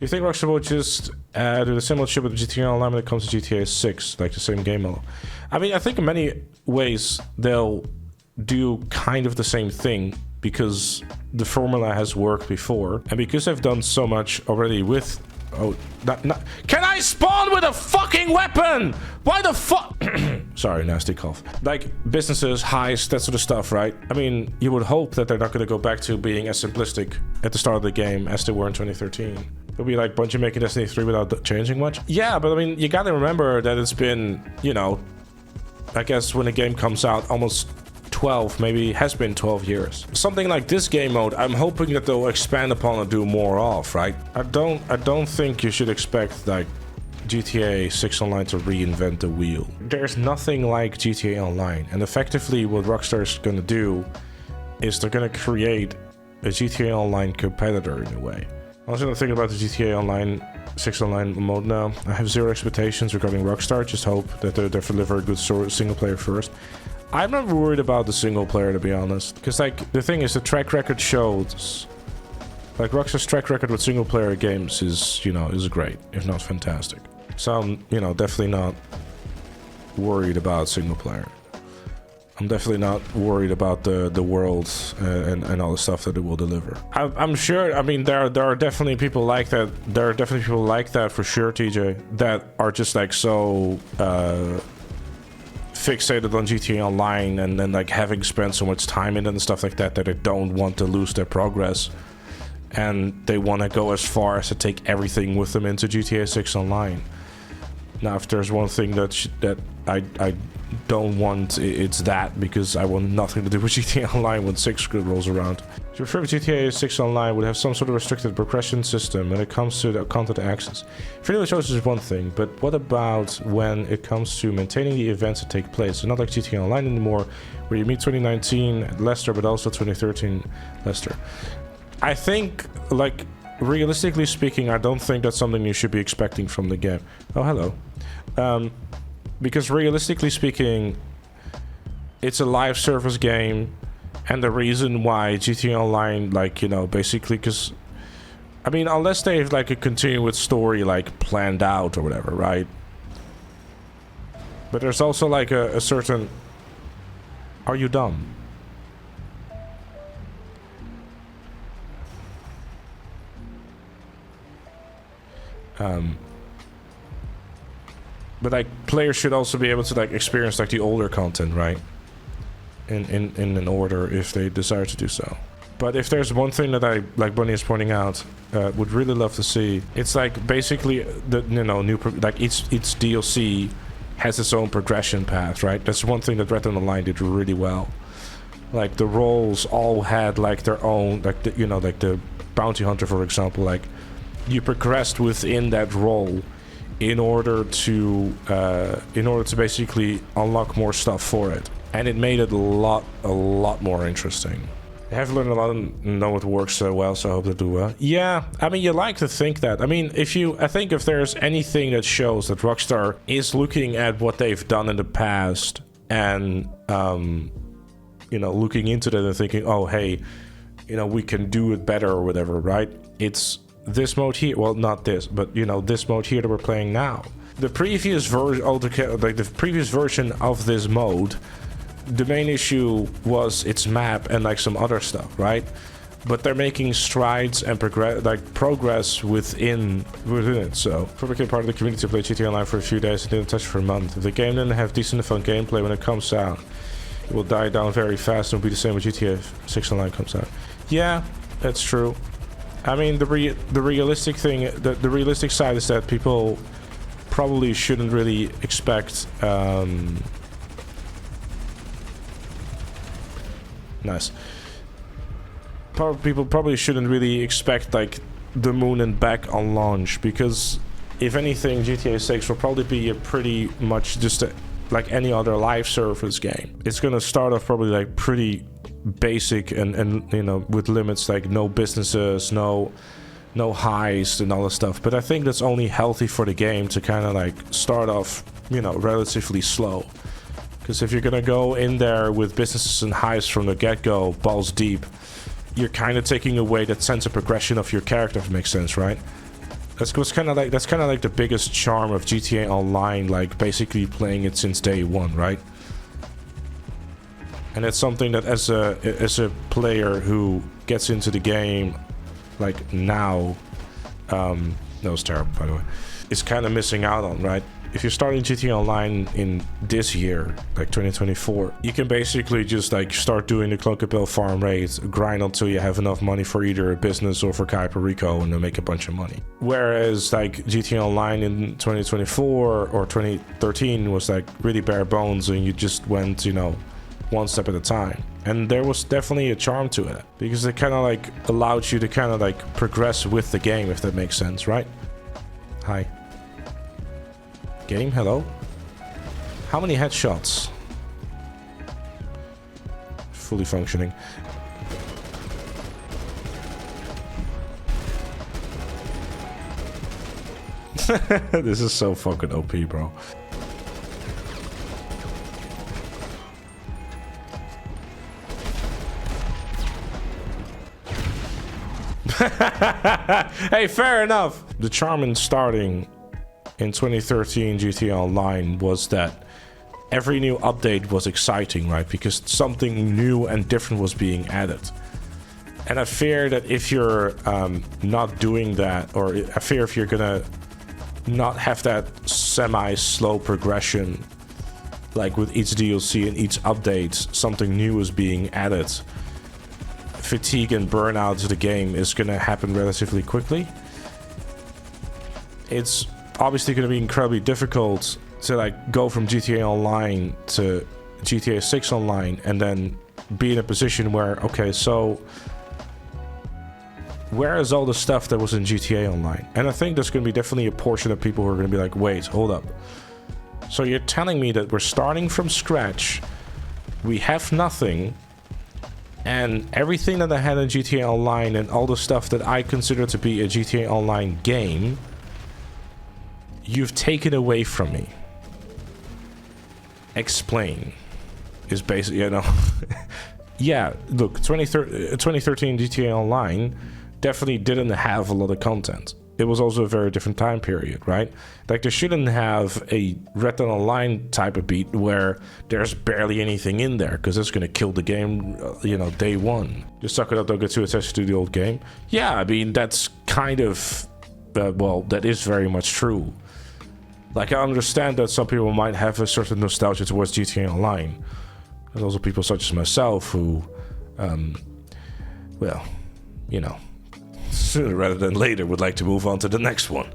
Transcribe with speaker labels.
Speaker 1: You think Rockstar will just do the similar shit with GTA Online when it comes to GTA 6, like the same game model? I mean, I think in many ways they'll do kind of the same thing because the formula has worked before, and because I've done so much already with... Oh, can I spawn with a fucking weapon? Why the fuck? Sorry, nasty cough. Like businesses, heists, that sort of stuff, right? I mean, you would hope that they're not going to go back to being as simplistic at the start of the game as they were in 2013. It'll be like Bungie making Destiny 3 without changing much. Yeah, but I mean, you gotta remember that it's been, you know, I guess when a game comes out, almost 12, maybe has been 12 years. Something like this game mode, I'm hoping that they'll expand upon and do more of, right? I don't think you should expect like GTA 6 Online to reinvent the wheel. There's nothing like GTA Online, and effectively what Rockstar's gonna do is they're gonna create a GTA Online competitor in a way. I was gonna think about the GTA Online 6 Online mode now. I have zero expectations regarding Rockstar, just hope that they deliver a good single player first. I'm not worried about the single player, to be honest, because like the thing is, the track record shows, like Rockstar's track record with single player games is, you know, is great, if not fantastic. So I'm, you know, definitely not worried about single player. I'm definitely not worried about the world and all the stuff that it will deliver. I'm sure. I mean, there are definitely people like that. There are definitely people like that for sure, TJ, that are just like so fixated on GTA Online and then like having spent so much time in it and stuff like that that they don't want to lose their progress, and they want to go as far as to take everything with them into GTA 6 Online. Now, if there's one thing that I don't want, it's that, because I want nothing to do with GTA Online when 6 rolls around. To prefer GTA 6 Online would have some sort of restricted progression system when it comes to the content access. Freedom of choice is one thing, but what about when it comes to maintaining the events that take place? It's not like GTA Online anymore, where you meet 2019 Leicester, but also 2013 Leicester. I think, like, realistically speaking, I don't think that's something you should be expecting from the game. Oh, hello. Because realistically speaking, it's a live service game, and the reason why GTA Online, like, you know, basically, because, I mean, unless they have, like, a continuous story, like, planned out or whatever, right? But there's also, like, a certain... Are you dumb? But like players should also be able to like experience like the older content, right? In an order if they desire to do so. But if there's one thing that I, like Bunny is pointing out, would really love to see, it's like basically the, you know, like each DLC has its own progression path, right? That's one thing that Red Dead Online did really well. Like the roles all had like their own, like the, you know, like the bounty hunter, for example, like you progressed within that role in order to basically unlock more stuff for it, and it made it a lot more interesting. I have learned a lot and know it works so well, so I hope they do well. Yeah, I mean, you like to think that. I mean, I think if there's anything that shows that Rockstar is looking at what they've done in the past and you know, looking into that and thinking, oh hey, you know, we can do it better or whatever, right? It's this mode here, well, not this, but you know, this mode here that we're playing now. The previous version, like the previous version of this mode, the main issue was its map and like some other stuff, right? But they're making strides and progress within it. So, I became part of the community to play GTA Online for a few days and didn't touch it for a month. If the game didn't have decent fun gameplay when it comes out, it will die down very fast and will be the same when GTA 6 Online comes out. Yeah, that's true. I mean, the realistic thing, the realistic side is that people probably shouldn't really expect nice. People probably shouldn't really expect like the moon and back on launch, because if anything, GTA 6 will probably be a pretty much just like any other live service game. It's gonna start off probably like pretty basic and you know, with limits like no businesses, no heist and all this stuff. But I think that's only healthy for the game to kind of like start off, you know, relatively slow. Because if you're gonna go in there with businesses and heists from the get-go, balls deep, you're kind of taking away that sense of progression of your character, if it makes sense, right? That's kind of like the biggest charm of GTA Online, like basically playing it since day one, right? And it's something that as a player who gets into the game like now, that was terrible by the way, is kind of missing out on, right? If you're starting GTA Online in this year, like 2024, you can basically just like start doing the Cloakabell farm raids, grind until you have enough money for either a business or for Kuiper Rico, and then make a bunch of money. Whereas like GTA Online in 2024 or 2013 was like really bare bones, and you just went, you know, one step at a time. And there was definitely a charm to it, because it kind of like allowed you to kind of like progress with the game, if that makes sense, right? Hi. Game, hello? How many headshots? Fully functioning. This is so fucking OP, bro. Hey, fair enough. The charm in starting in 2013 GTA Online was that every new update was exciting, right? Because something new and different was being added. And I fear that if you're not doing that, or I fear if you're gonna not have that semi-slow progression, like with each DLC and each update, something new is being added, fatigue and burnout to the game is gonna happen relatively quickly. It's obviously going to be incredibly difficult to like go from GTA Online to GTA 6 Online and then be in a position where, okay, so where is all the stuff that was in GTA Online? And I think there's going to be definitely a portion of people who are going to be like, wait, hold up. So you're telling me that we're starting from scratch, we have nothing, and everything that I had in GTA Online and all the stuff that I consider to be a GTA Online game, you've taken away from me. Explain. Is basically, you know. Yeah, look, 2013 GTA Online definitely didn't have a lot of content. It was also a very different time period, right? Like, they shouldn't have a Red Dead Online type of beat where there's barely anything in there, because it's going to kill the game, you know, day one. Just suck it up, don't get too attached to the old game. Yeah, I mean, that's kind of, well, that is very much true. Like, I understand that some people might have a certain nostalgia towards GTA Online. There's also people such as myself who, well, you know, sooner rather than later would like to move on to the next one.